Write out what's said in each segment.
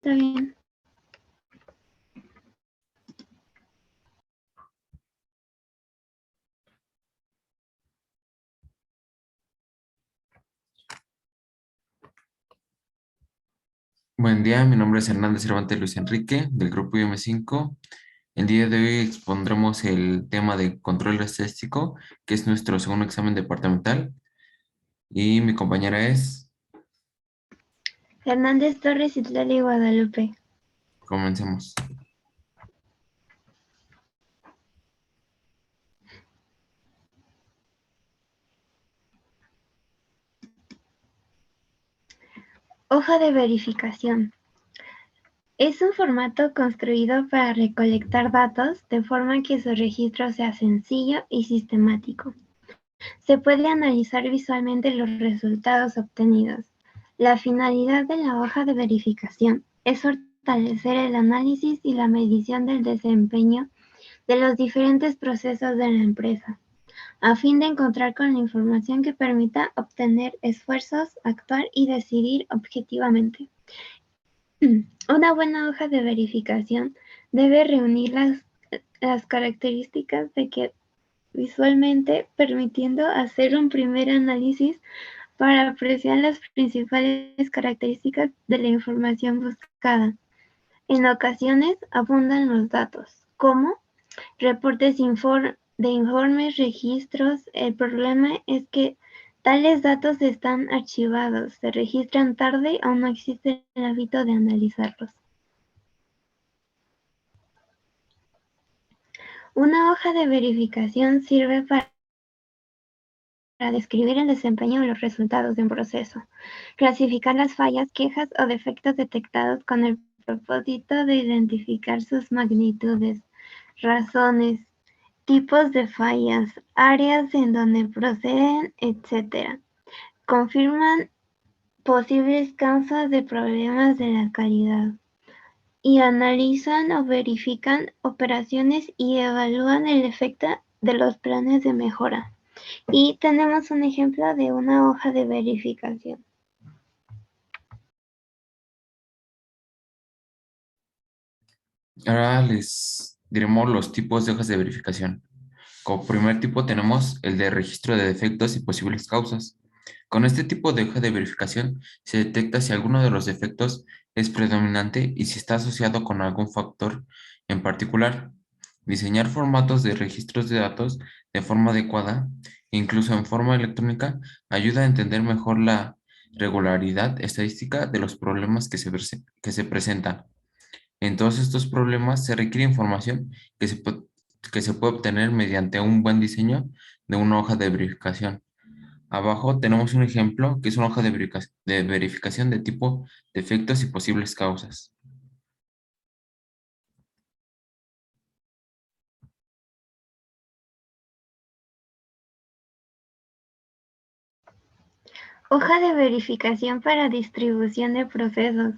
está bien. Buen día, mi nombre es Hernández Cervantes Luis Enrique, del grupo IM5. El día de hoy expondremos el tema de control estético, que es nuestro segundo examen departamental, y mi compañera es, Hernández Torres y Tlali Guadalupe. comencemos. Hoja de verificación. Es un formato construido para recolectar datos de forma que su registro sea sencillo y sistemático. Se puede analizar visualmente los resultados obtenidos. La finalidad de la hoja de verificación es fortalecer el análisis y la medición del desempeño de los diferentes procesos de la empresa, a fin de encontrar con la información que permita obtener esfuerzos, actuar y decidir objetivamente. Una buena hoja de verificación debe reunir las características de que visualmente, permitiendo hacer un primer análisis para apreciar las principales características de la información buscada. En ocasiones abundan los datos, como reportes de informes, registros. El problema es que tales datos están archivados, se registran tarde o no existe el hábito de analizarlos. Una hoja de verificación sirve para describir el desempeño o los resultados de un proceso, clasificar las fallas, quejas o defectos detectados con el propósito de identificar sus magnitudes, razones, tipos de fallas, áreas en donde proceden, etc. Confirman posibles causas de problemas de la calidad y analizan o verifican operaciones y evalúan el efecto de los planes de mejora. Y tenemos un ejemplo de una hoja de verificación. Ahora les diremos los tipos de hojas de verificación. Como primer tipo tenemos el de registro de defectos y posibles causas. Con este tipo de hoja de verificación se detecta si alguno de los defectos es predominante y si está asociado con algún factor en particular. Diseñar formatos de registros de datos de forma adecuada, incluso en forma electrónica, ayuda a entender mejor la regularidad estadística de los problemas que se presentan. En todos estos problemas se requiere información que se puede obtener mediante un buen diseño de una hoja de verificación. Abajo tenemos un ejemplo que es una hoja de verificación de tipo defectos y posibles causas. Hoja de verificación para distribución de procesos.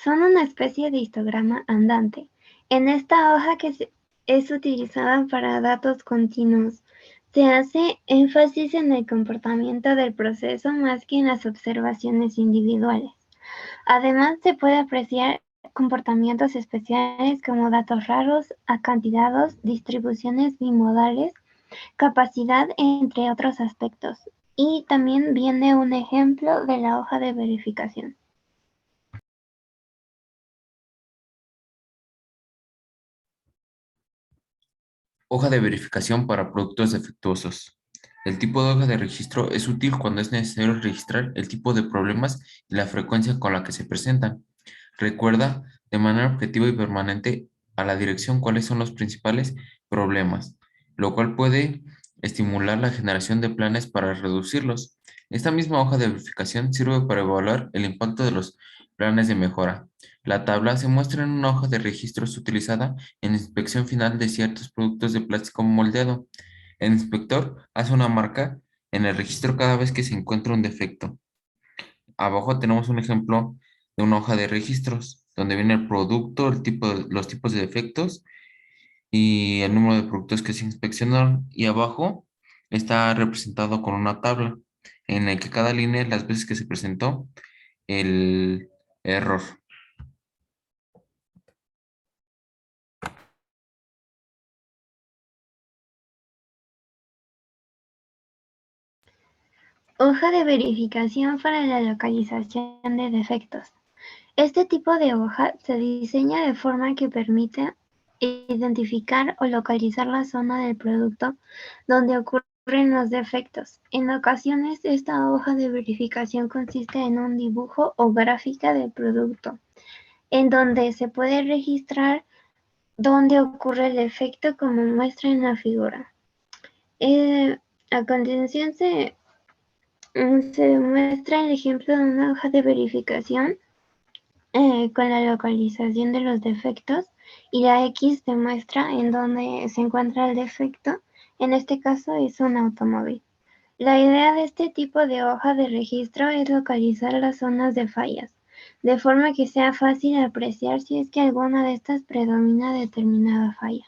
Son una especie de histograma andante. En esta hoja es utilizada para datos continuos, se hace énfasis en el comportamiento del proceso más que en las observaciones individuales. Además, se puede apreciar comportamientos especiales como datos raros, acantilados, distribuciones bimodales, capacidad, entre otros aspectos. Y también viene un ejemplo de la hoja de verificación. Hoja de verificación para productos defectuosos. El tipo de hoja de registro es útil cuando es necesario registrar el tipo de problemas y la frecuencia con la que se presentan. Recuerda de manera objetiva y permanente a la dirección cuáles son los principales problemas, lo cual puede estimular la generación de planes para reducirlos. Esta misma hoja de verificación sirve para evaluar el impacto de los planes de mejora. La tabla se muestra en una hoja de registros utilizada en inspección final de ciertos productos de plástico moldeado. El inspector hace una marca en el registro cada vez que se encuentra un defecto. Abajo tenemos un ejemplo de una hoja de registros, donde viene el producto, los tipos de defectos y el número de productos que se inspeccionaron. Y abajo está representado con una tabla en la que cada línea es las veces que se presentó el error. Hoja de verificación para la localización de defectos. Este tipo de hoja se diseña de forma que permite identificar o localizar la zona del producto donde ocurren los defectos. En ocasiones, esta hoja de verificación consiste en un dibujo o gráfica del producto, en donde se puede registrar dónde ocurre el defecto como muestra en la figura. A continuación se muestra el ejemplo de una hoja de verificación con la localización de los defectos y la X demuestra en dónde se encuentra el defecto. En este caso es un automóvil. La idea de este tipo de hoja de registro es localizar las zonas de fallas, de forma que sea fácil apreciar si es que alguna de estas predomina determinada falla.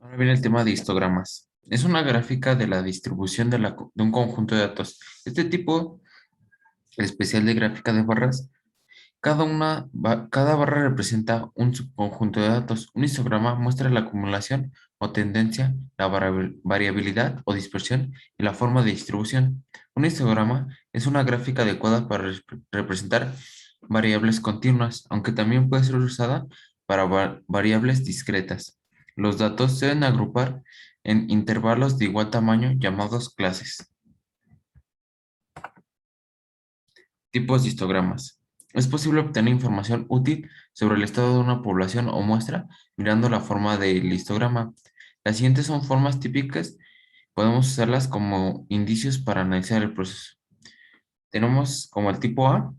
Ahora viene el tema de histogramas. Es una gráfica de la distribución de un conjunto de datos. Este tipo especial de gráfica de barras, cada barra representa un subconjunto de datos. Un histograma muestra la acumulación o tendencia, la variabilidad o dispersión y la forma de distribución. Un histograma es una gráfica adecuada para representar variables continuas, aunque también puede ser usada para variables discretas. Los datos se deben agrupar en intervalos de igual tamaño llamados clases. Tipos de histogramas. Es posible obtener información útil sobre el estado de una población o muestra mirando la forma del histograma. Las siguientes son formas típicas. Podemos usarlas como indicios para analizar el proceso. Tenemos como el tipo A,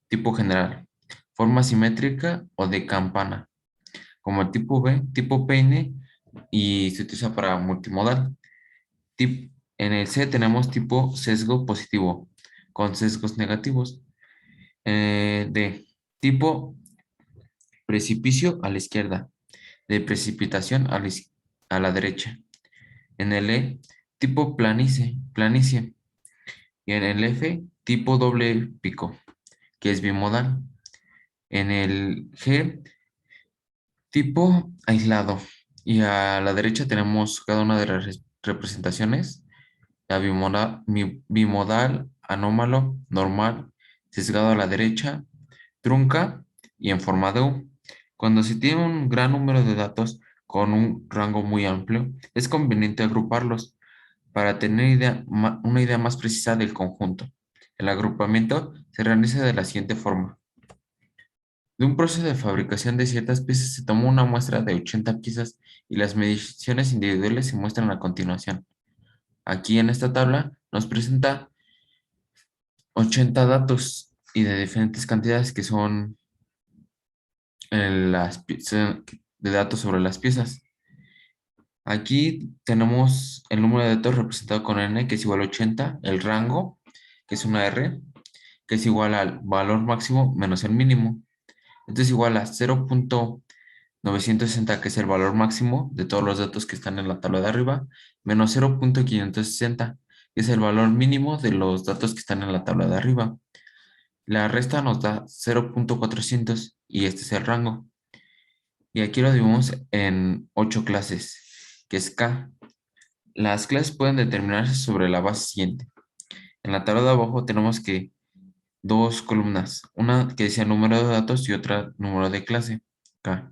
tipo general, forma simétrica o de campana. Como el tipo B, tipo peine y se utiliza para multimodal. En el C tenemos tipo sesgo positivo con sesgos negativos. D, tipo precipicio a la izquierda, de precipitación a la derecha. En el E, tipo planicie. Y en el F, tipo doble pico, que es bimodal. En el G, tipo aislado. Y a la derecha tenemos cada una de las representaciones. La bimodal, anómalo, normal, sesgado a la derecha, trunca y en forma de U. Cuando se tiene un gran número de datos con un rango muy amplio, es conveniente agruparlos para tener una idea más precisa del conjunto. El agrupamiento se realiza de la siguiente forma. De un proceso de fabricación de ciertas piezas se toma una muestra de 80 piezas y las mediciones individuales se muestran a continuación. Aquí en esta tabla nos presenta 80 datos y de diferentes cantidades que son de datos sobre las piezas. Aquí tenemos el número de datos representado con n, que es igual a 80, el rango, que es una r, que es igual al valor máximo menos el mínimo. Esto es igual a 0.960, que es el valor máximo de todos los datos que están en la tabla de arriba, menos 0.560, que es el valor mínimo de los datos que están en la tabla de arriba. La resta nos da 0.400 y este es el rango. Y aquí lo dividimos en 8 clases, que es K. Las clases pueden determinarse sobre la base siguiente. En la tabla de abajo tenemos que dos columnas, una que decía número de datos y otra número de clase, K.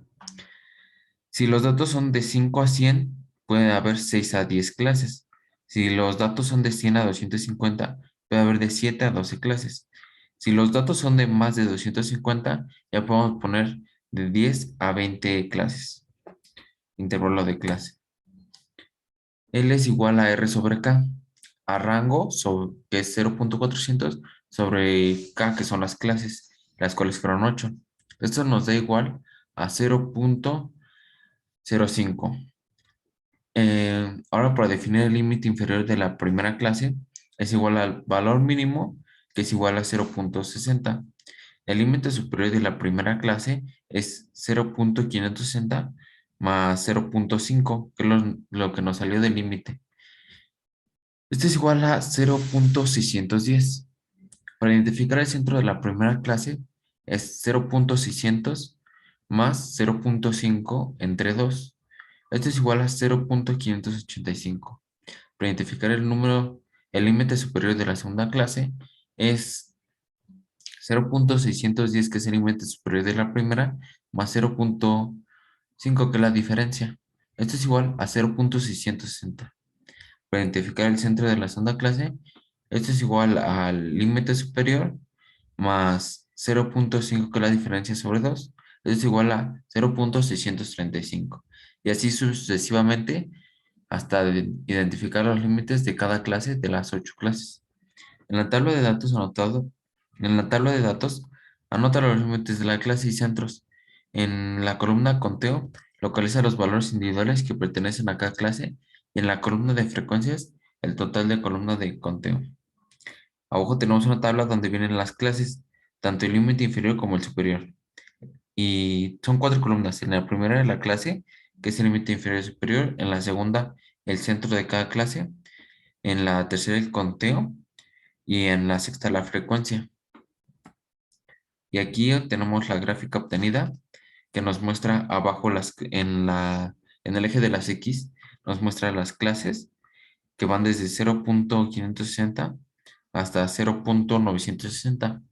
Si los datos son de 5 a 100, puede haber 6 a 10 clases. Si los datos son de 100 a 250, puede haber de 7 a 12 clases. Si los datos son de más de 250, ya podemos poner de 10 a 20 clases. Intervalo de clase. L es igual a R sobre K. A rango, que es 0.400, sobre K, que son las clases, las cuales fueron 8. Esto nos da igual a 0.05. Ahora, para definir el límite inferior de la primera clase, es igual al valor mínimo, que es igual a 0.60. El límite superior de la primera clase es 0.560 más 0.5, que es lo que nos salió del límite. Esto es igual a 0.610. Para identificar el centro de la primera clase es 0.600 más 0.5 entre 2. Esto es igual a 0.585. Para identificar el límite superior de la segunda clase es 0.610, que es el límite superior de la primera, más 0.5, que es la diferencia. Esto es igual a 0.660. Para identificar el centro de la segunda clase, esto es igual al límite superior más 0.5, que es la diferencia sobre 2. Esto es igual a 0.635. Y así sucesivamente hasta identificar los límites de cada clase de las 8 clases. En la tabla de datos en la tabla de datos, anota los límites de la clase y centros. En la columna conteo, localiza los valores individuales que pertenecen a cada clase y en la columna de frecuencias, el total de columna de conteo. Abajo tenemos una tabla donde vienen las clases, tanto el límite inferior como el superior. Y son 4 columnas. En la primera, la clase, que es el límite inferior y superior. En la segunda, el centro de cada clase. En la tercera, el conteo. Y en la sexta, la frecuencia. Y aquí tenemos la gráfica obtenida que nos muestra abajo en el eje de las X, nos muestra las clases que van desde 0.560 hasta 0.960.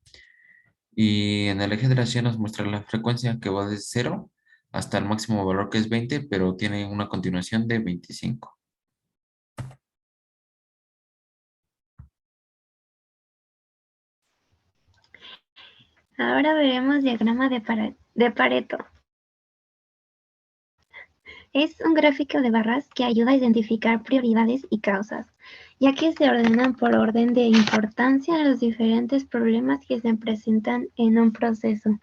Y en el eje de las Y nos muestra la frecuencia que va desde 0 hasta el máximo valor, que es 20, pero tiene una continuación de 25. Ahora veremos diagrama de Pareto. Es un gráfico de barras que ayuda a identificar prioridades y causas, ya que se ordenan por orden de importancia los diferentes problemas que se presentan en un proceso.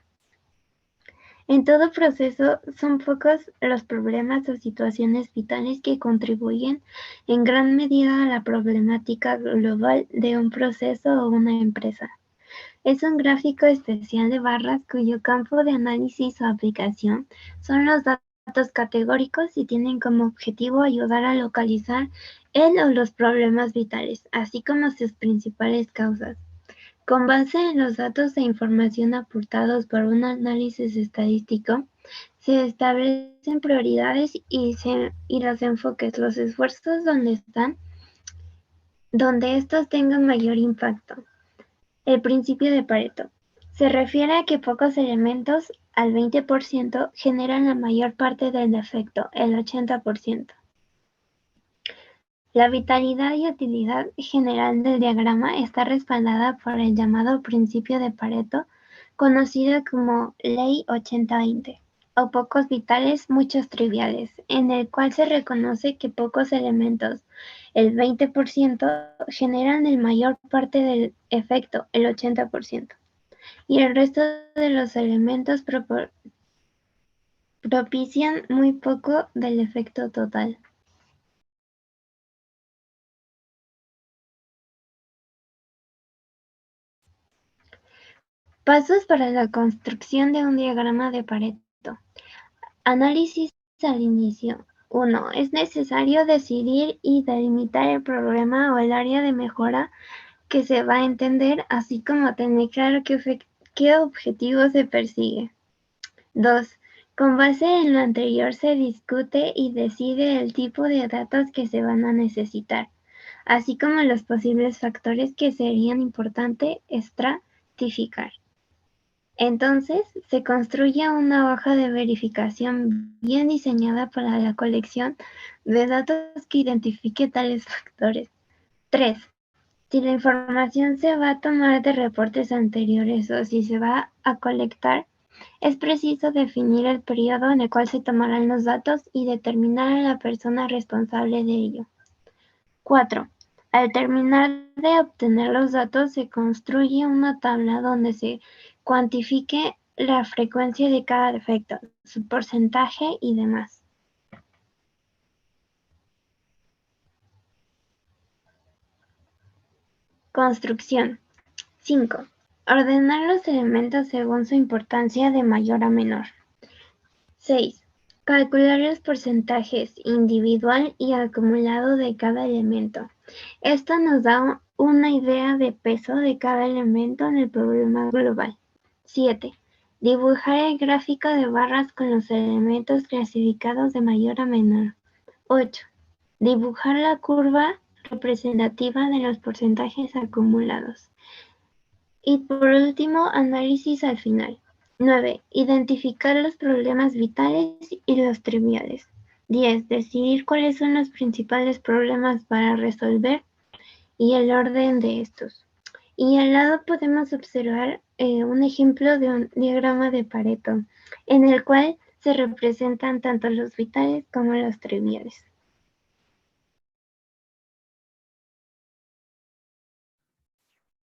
En todo proceso, son pocos los problemas o situaciones vitales que contribuyen en gran medida a la problemática global de un proceso o una empresa. Es un gráfico especial de barras cuyo campo de análisis o aplicación son los datos categóricos y tienen como objetivo ayudar a localizar el o los problemas vitales, así como sus principales causas. Con base en los datos e información aportados por un análisis estadístico, se establecen prioridades y los enfoques, los esfuerzos donde estos tengan mayor impacto. El principio de Pareto se refiere a que pocos elementos, al 20%, generan la mayor parte del efecto, el 80%. La vitalidad y utilidad general del diagrama está respaldada por el llamado principio de Pareto, conocido como Ley 80-20, o pocos vitales, muchos triviales, en el cual se reconoce que pocos elementos, el 20%, generan la mayor parte del efecto, el 80%, y el resto de los elementos propician muy poco del efecto total. Pasos para la construcción de un diagrama de Pareto. Análisis al inicio. 1. Es necesario decidir y delimitar el problema o el área de mejora que se va a entender, así como tener claro qué objetivo se persigue. 2. Con base en lo anterior se discute y decide el tipo de datos que se van a necesitar, así como los posibles factores que serían importante estratificar. Entonces, se construye una hoja de verificación bien diseñada para la colección de datos que identifique tales factores. 3. Si la información se va a tomar de reportes anteriores o si se va a colectar, es preciso definir el periodo en el cual se tomarán los datos y determinar a la persona responsable de ello. 4. Al terminar de obtener los datos, se construye una tabla donde se cuantifique la frecuencia de cada defecto, su porcentaje y demás. Construcción. 5. Ordenar los elementos según su importancia de mayor a menor. 6. Calcular los porcentajes individual y acumulado de cada elemento. Esto nos da una idea de peso de cada elemento en el problema global. 7. Dibujar el gráfico de barras con los elementos clasificados de mayor a menor. 8. Dibujar la curva representativa de los porcentajes acumulados. Y por último, análisis al final. 9. Identificar los problemas vitales y los triviales. 10. Decidir cuáles son los principales problemas para resolver y el orden de estos. Y al lado podemos observar un ejemplo de un diagrama de Pareto, en el cual se representan tanto los vitales como los triviales.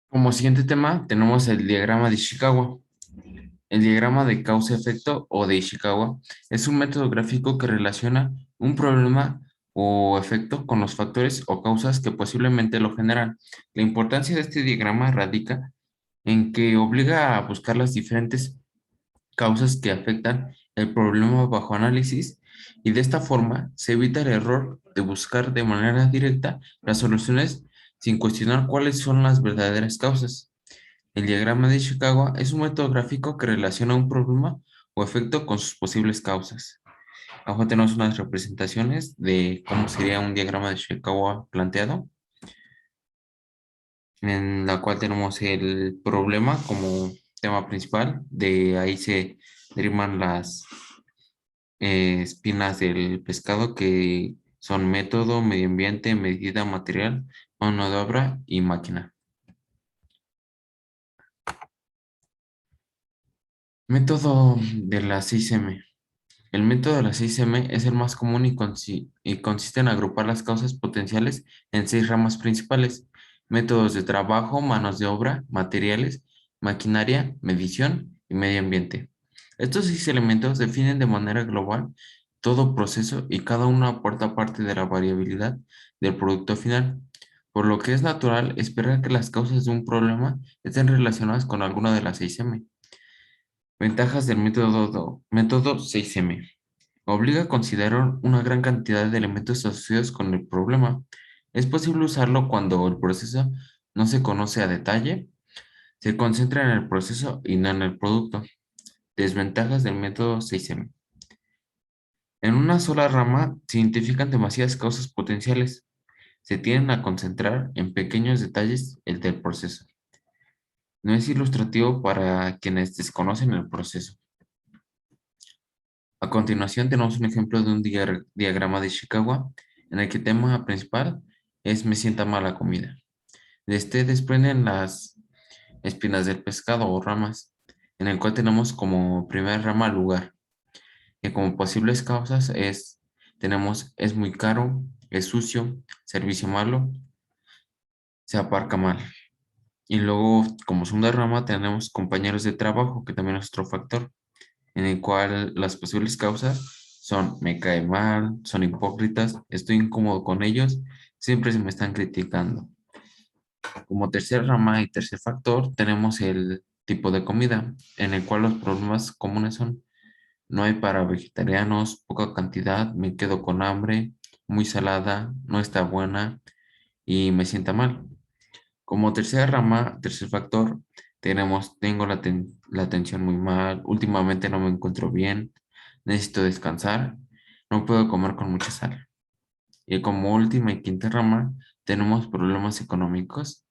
Como siguiente tema tenemos el diagrama de Ishikawa. El diagrama de causa-efecto o de Ishikawa es un método gráfico que relaciona un problema o efecto con los factores o causas que posiblemente lo generan. La importancia de este diagrama radica en que obliga a buscar las diferentes causas que afectan el problema bajo análisis y de esta forma se evita el error de buscar de manera directa las soluciones sin cuestionar cuáles son las verdaderas causas. El diagrama de Chicago es un método gráfico que relaciona un problema o efecto con sus posibles causas. Abajo tenemos unas representaciones de cómo sería un diagrama de Chicago planteado, en la cual tenemos el problema como tema principal. De ahí se derivan las espinas del pescado que son método, medio ambiente, medida, material, mano de obra y máquina. Método de las 6M. El método de las 6M es el más común y consiste en agrupar las causas potenciales en 6 ramas principales: métodos de trabajo, manos de obra, materiales, maquinaria, medición y medio ambiente. Estos 6 elementos definen de manera global todo proceso y cada uno aporta parte de la variabilidad del producto final, por lo que es natural esperar que las causas de un problema estén relacionadas con alguna de las 6M. Ventajas del método 6M. Obliga a considerar una gran cantidad de elementos asociados con el problema. Es posible usarlo cuando el proceso no se conoce a detalle, se concentra en el proceso y no en el producto. Desventajas del método 6M. En una sola rama se identifican demasiadas causas potenciales. Se tienden a concentrar en pequeños detalles el del proceso. No es ilustrativo para quienes desconocen el proceso. A continuación tenemos un ejemplo de un diagrama de Chicago en el que el tema principal es me sienta mal la comida. De este desprenden las espinas del pescado o ramas, en el cual tenemos como primera rama lugar, que como posibles causas tenemos es muy caro, es sucio, servicio malo, se aparca mal. Y luego como segunda rama tenemos compañeros de trabajo, que también es otro factor, en el cual las posibles causas son me cae mal, son hipócritas, estoy incómodo con ellos, siempre se me están criticando. Como tercer rama y tercer factor tenemos el tipo de comida, en el cual los problemas comunes son no hay para vegetarianos, poca cantidad, me quedo con hambre, muy salada, no está buena y me sienta mal. Como tercera rama, tercer factor, tengo la atención muy mal, últimamente no me encuentro bien, necesito descansar, no puedo comer con mucha sal. Y como última y quinta rama, tenemos problemas económicos,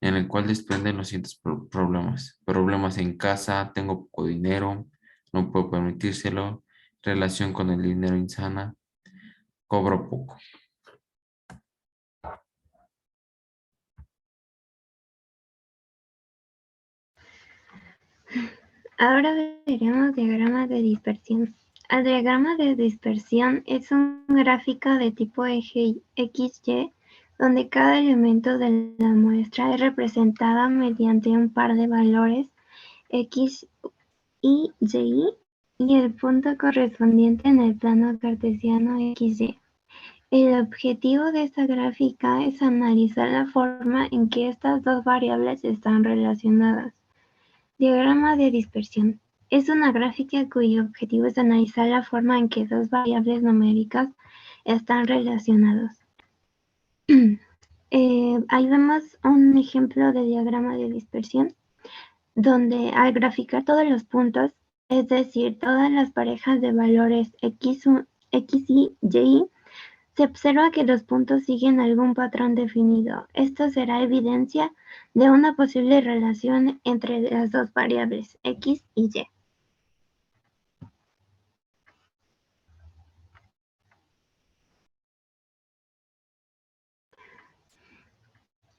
en el cual desprenden los siguientes problemas. Problemas en casa, tengo poco dinero, no puedo permitírselo, relación con el dinero insana, cobro poco. Ahora veremos diagrama de dispersión. El diagrama de dispersión es un gráfico de tipo eje XY donde cada elemento de la muestra es representada mediante un par de valores X y Y y el punto correspondiente en el plano cartesiano XY. El objetivo de esta gráfica es analizar la forma en que estas dos variables están relacionadas. Diagrama de dispersión. Es una gráfica cuyo objetivo es analizar la forma en que dos variables numéricas están relacionadas. Ahí vemos un ejemplo de diagrama de dispersión. donde al graficar todos los puntos, es decir, todas las parejas de valores x, y y, se observa que los puntos siguen algún patrón definido. Esto será evidencia de una posible relación entre las dos variables x y y.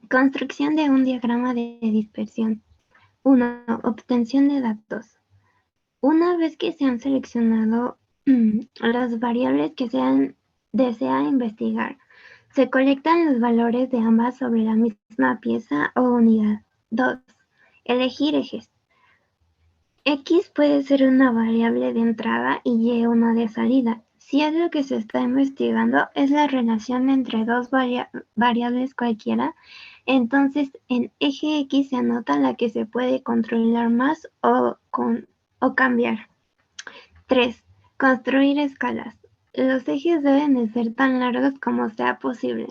Construcción de un diagrama de dispersión. 1. Obtención de datos. Una vez que se han seleccionado las variables que se desea investigar, se colectan los valores de ambas sobre la misma pieza o unidad. 2. Elegir ejes. X puede ser una variable de entrada y Y una de salida. Si es lo que se está investigando es la relación entre dos variables cualquiera, entonces en eje X se anota la que se puede controlar más o cambiar. 3. Construir escalas. Los ejes deben de ser tan largos como sea posible,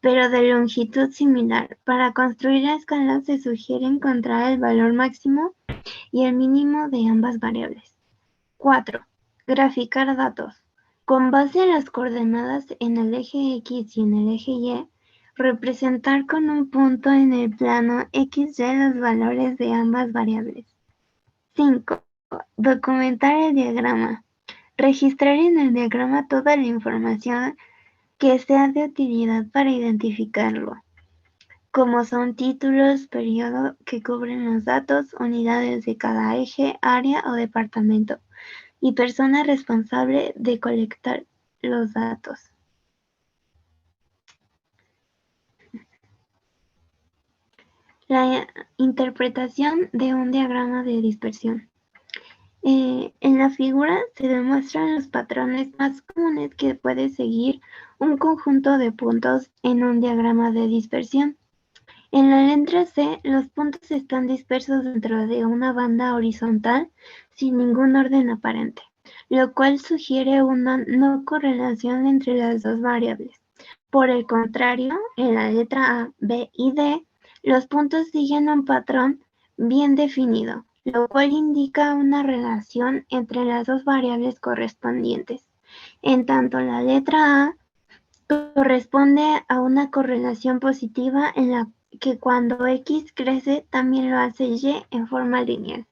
pero de longitud similar. Para construir la escala se sugiere encontrar el valor máximo y el mínimo de ambas variables. 4. Graficar datos. Con base a las coordenadas en el eje X y en el eje Y, representar con un punto en el plano XY los valores de ambas variables. 5. Documentar el diagrama. Registrar en el diagrama toda la información que sea de utilidad para identificarlo, como son títulos, periodo que cubren los datos, unidades de cada eje, área o departamento, y persona responsable de colectar los datos. La interpretación de un diagrama de dispersión. En la figura se demuestran los patrones más comunes que puede seguir un conjunto de puntos en un diagrama de dispersión. En la letra C, los puntos están dispersos dentro de una banda horizontal sin ningún orden aparente, lo cual sugiere una no correlación entre las dos variables. Por el contrario, en la letra A, B y D, los puntos siguen un patrón bien definido, lo cual indica una relación entre las dos variables correspondientes. En tanto, la letra A corresponde a una correlación positiva en la que cuando X crece también lo hace Y en forma lineal.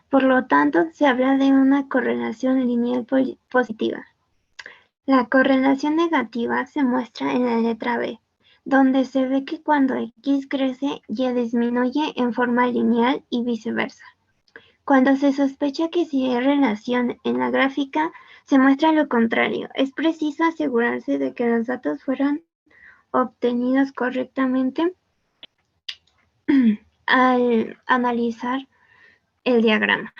Por lo tanto, se habla de una correlación lineal positiva. La correlación negativa se muestra en la letra B, donde se ve que cuando X crece, Y disminuye en forma lineal y viceversa. Cuando se sospecha que sí hay relación en la gráfica, se muestra lo contrario. Es preciso asegurarse de que los datos fueron obtenidos correctamente al analizar el diagrama.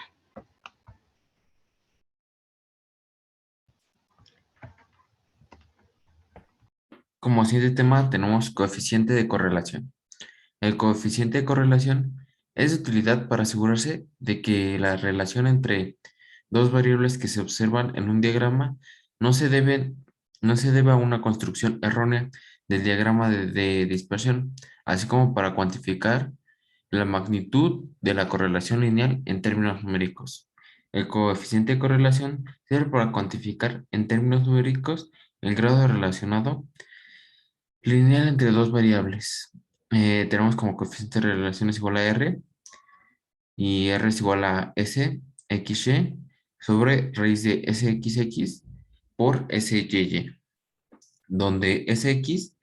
Como siguiente tema tenemos coeficiente de correlación. El coeficiente de correlación es de utilidad para asegurarse de que la relación entre dos variables que se observan en un diagrama no se debe, no se debe a una construcción errónea del diagrama de dispersión, así como para cuantificar la magnitud de la correlación lineal en términos numéricos. El coeficiente de correlación sirve para cuantificar en términos numéricos el grado relacionado lineal entre dos variables. Tenemos como coeficiente de relación es igual a R y R es igual a S, XY sobre raíz de SXX por SYY, donde SX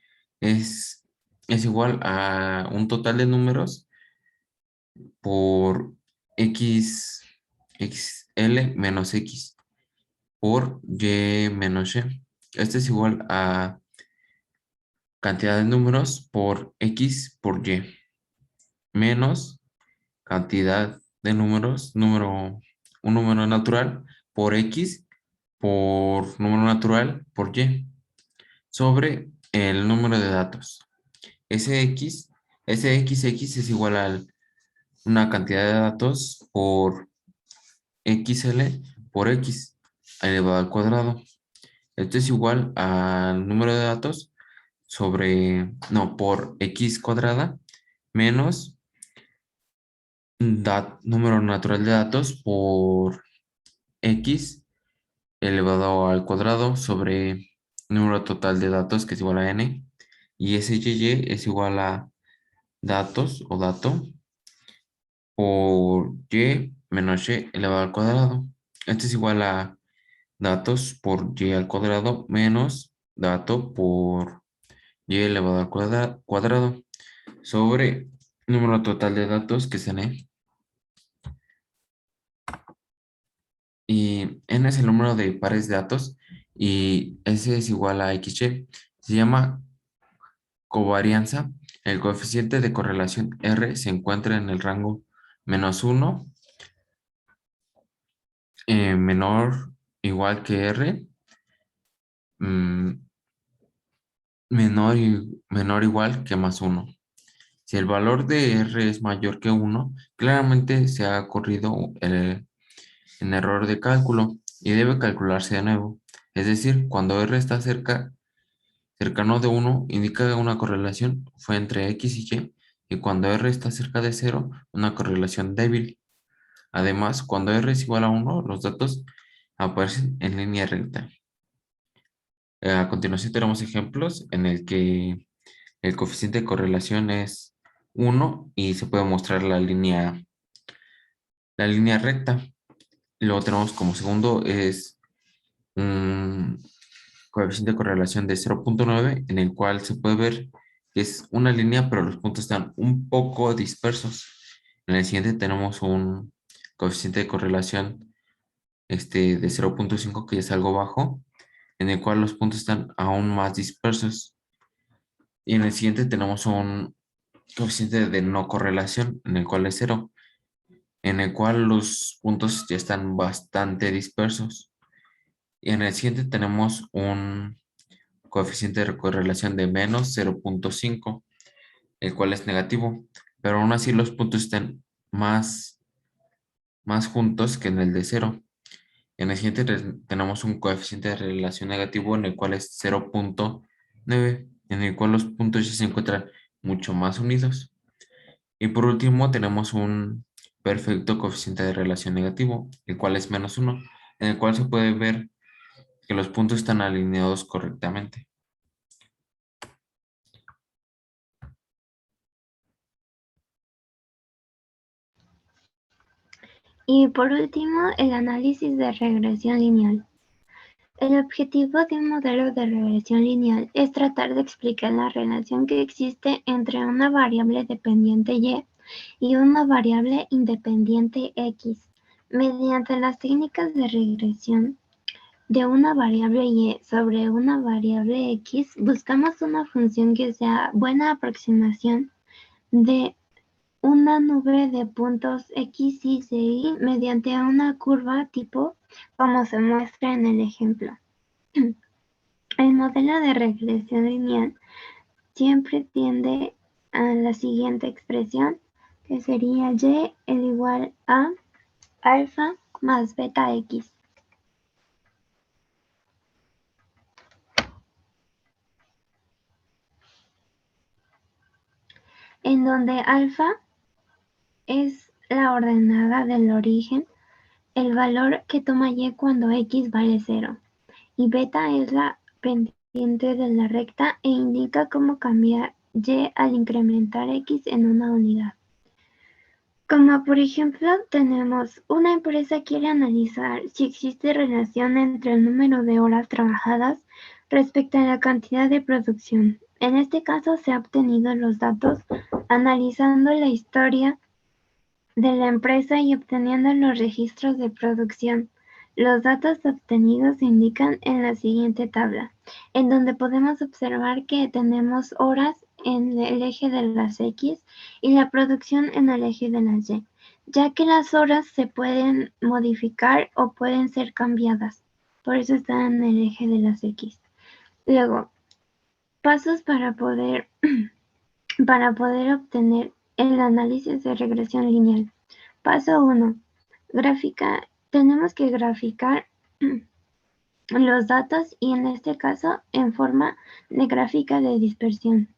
es igual a un total de números por X, XL menos X por Y menos Y. Este es igual a cantidad de números por X por Y menos cantidad de números, un número natural por X por número natural por Y sobre el número de datos. SXX es igual a una cantidad de datos por XL por X elevado al cuadrado. Esto es igual al número de datos por X cuadrada menos número natural de datos por x elevado al cuadrado sobre número total de datos, que es igual a n, y ese y es igual a datos o dato por y menos y elevado al cuadrado. Esto es igual a datos por y al cuadrado menos dato por y elevado al cuadrado sobre número total de datos, que es n. Y n es el número de pares de datos y s es igual a xy. Se llama covarianza. El coeficiente de correlación R se encuentra en el rango -1, menor igual que R, mm, menor igual que +1. Si el valor de R es mayor que 1, claramente se ha ocurrido en error de cálculo y debe calcularse de nuevo. Es decir, cuando R está cercano de 1, indica una correlación fue entre X y cuando R está cerca de 0, una correlación débil. Además, cuando R es igual a 1, los datos aparecen en línea recta. A continuación tenemos ejemplos en el que el coeficiente de correlación es 1 y se puede mostrar la línea recta. Luego tenemos como segundo es un coeficiente de correlación de 0.9 en el cual se puede ver que es una línea pero los puntos están un poco dispersos. En el siguiente tenemos un coeficiente de correlación de 0.5 que es algo bajo, en el cual los puntos están aún más dispersos. Y en el siguiente tenemos un coeficiente de no correlación, en el cual es 0, en el cual los puntos ya están bastante dispersos. Y en el siguiente tenemos un coeficiente de correlación de menos 0.5, el cual es negativo, pero aún así los puntos están más juntos que en el de 0. En el siguiente tenemos un coeficiente de relación negativo en el cual es 0.9, en el cual los puntos ya se encuentran mucho más unidos. Y por último tenemos un perfecto coeficiente de relación negativo, el cual es -1, en el cual se puede ver que los puntos están alineados correctamente. Y por último, el análisis de regresión lineal. El objetivo de un modelo de regresión lineal es tratar de explicar la relación que existe entre una variable dependiente y una variable independiente x. Mediante las técnicas de regresión de una variable y sobre una variable x, buscamos una función que sea buena aproximación de una nube de puntos x, y y mediante una curva tipo como se muestra en el ejemplo. El modelo de regresión lineal siempre tiende a la siguiente expresión, que sería y el igual a alfa más beta x, en donde alfa es la ordenada del origen, el valor que toma y cuando x vale 0, y beta es la pendiente de la recta e indica cómo cambiar y al incrementar x en una unidad. Como por ejemplo, tenemos una empresa quiere analizar si existe relación entre el número de horas trabajadas respecto a la cantidad de producción. En este caso se han obtenido los datos analizando la historia de la empresa y obteniendo los registros de producción. Los datos obtenidos se indican en la siguiente tabla, en donde podemos observar que tenemos horas en el eje de las X y la producción en el eje de las Y, ya que las horas se pueden modificar o pueden ser cambiadas. Por eso están en el eje de las X. Luego, pasos para poder obtener el análisis de regresión lineal. Paso 1. Tenemos que graficar los datos y en este caso en forma de gráfica de dispersión.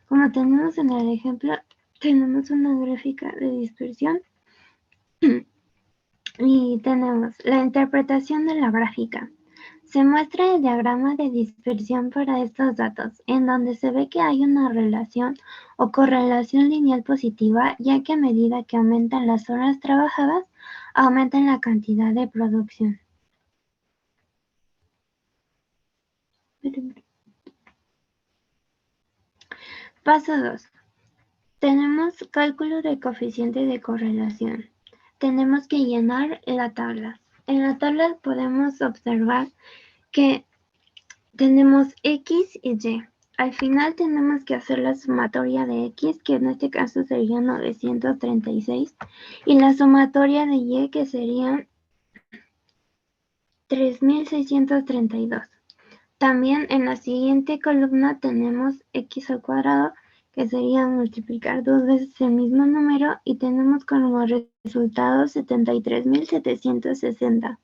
Como tenemos en el ejemplo, tenemos una gráfica de dispersión Y tenemos la interpretación de la gráfica. Se muestra el diagrama de dispersión para estos datos, en donde se ve que hay una relación o correlación lineal positiva, ya que a medida que aumentan las horas trabajadas, aumenta la cantidad de producción. Paso 2. Tenemos cálculo de coeficiente de correlación. Tenemos que llenar la tabla. En la tabla podemos observar que tenemos X y Y. Al final tenemos que hacer la sumatoria de X, que en este caso sería 936, y la sumatoria de Y, que serían 3632. También en la siguiente columna tenemos X al cuadrado, que sería multiplicar 2 veces el mismo número, y tenemos como resultado 73.760.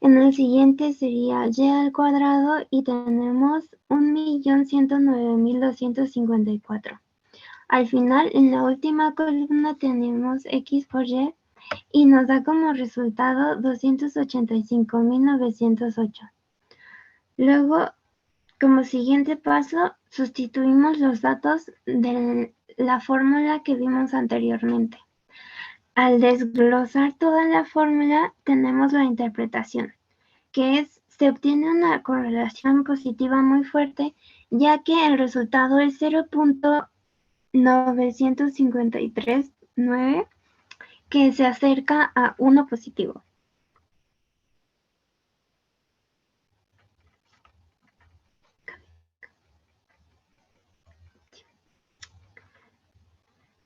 En el siguiente sería Y al cuadrado y tenemos 1.109.254. Al final, en la última columna tenemos X por y nos da como resultado 285.908. Luego, como siguiente paso, sustituimos los datos de la fórmula que vimos anteriormente. Al desglosar toda la fórmula, tenemos la interpretación, que se obtiene una correlación positiva muy fuerte, ya que el resultado es 0.9539, que se acerca a 1 positivo.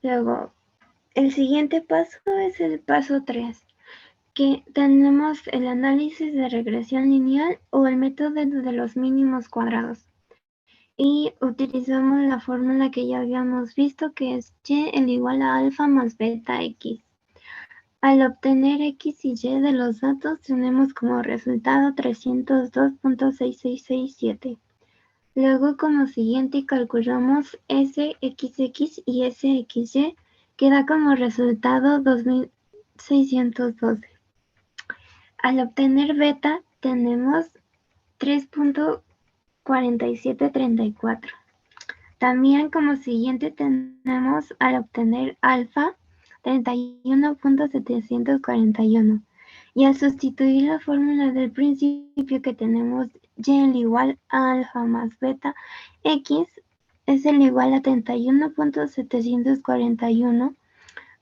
Luego, el siguiente paso es el paso 3, que tenemos el análisis de regresión lineal o el método de los mínimos cuadrados. Y utilizamos la fórmula que ya habíamos visto, que es y el igual a alfa más beta x. Al obtener x y y de los datos, tenemos como resultado 302.6667. Luego, como siguiente, calculamos SXX y SXY, que da como resultado 2612. Al obtener beta, tenemos 3.4734. También como siguiente tenemos al obtener alfa 31.741. Y al sustituir la fórmula del principio que tenemos y el igual a alfa más beta x es el igual a 31.741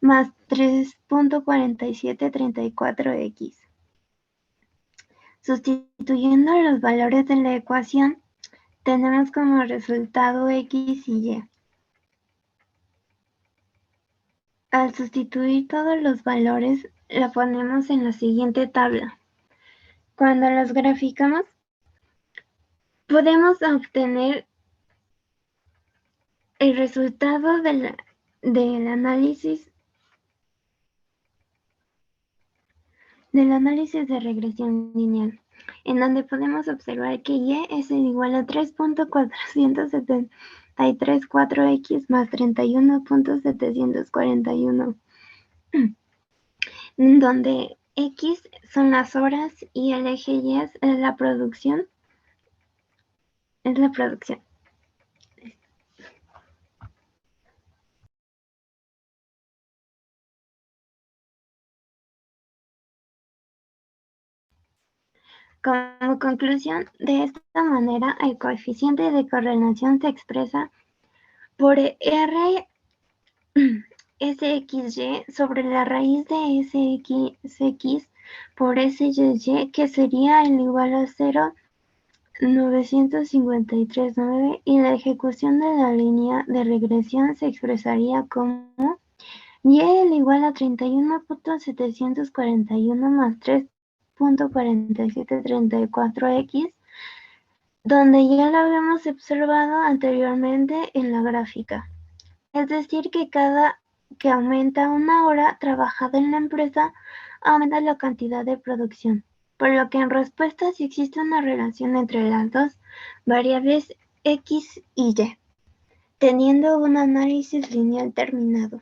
más 3.4734x. Sustituyendo los valores de la ecuación, tenemos como resultado x y y. Al sustituir todos los valores, la ponemos en la siguiente tabla. Cuando los graficamos, podemos obtener el resultado del análisis de regresión lineal, en donde podemos observar que y es igual a 3.4734x más 31.741, donde x son las horas y el eje y es la producción. Como conclusión, de esta manera, el coeficiente de correlación se expresa por R SXY sobre la raíz de SX por SYY, que sería el igual a 0.953.9, y la ejecución de la línea de regresión se expresaría como y el igual a 31.741 más 3.4734x, donde ya lo habíamos observado anteriormente en la gráfica. Es decir, que cada que aumenta una hora trabajada en la empresa, aumenta la cantidad de producción, por lo que en respuesta sí existe una relación entre las dos variables x y y, teniendo un análisis lineal terminado.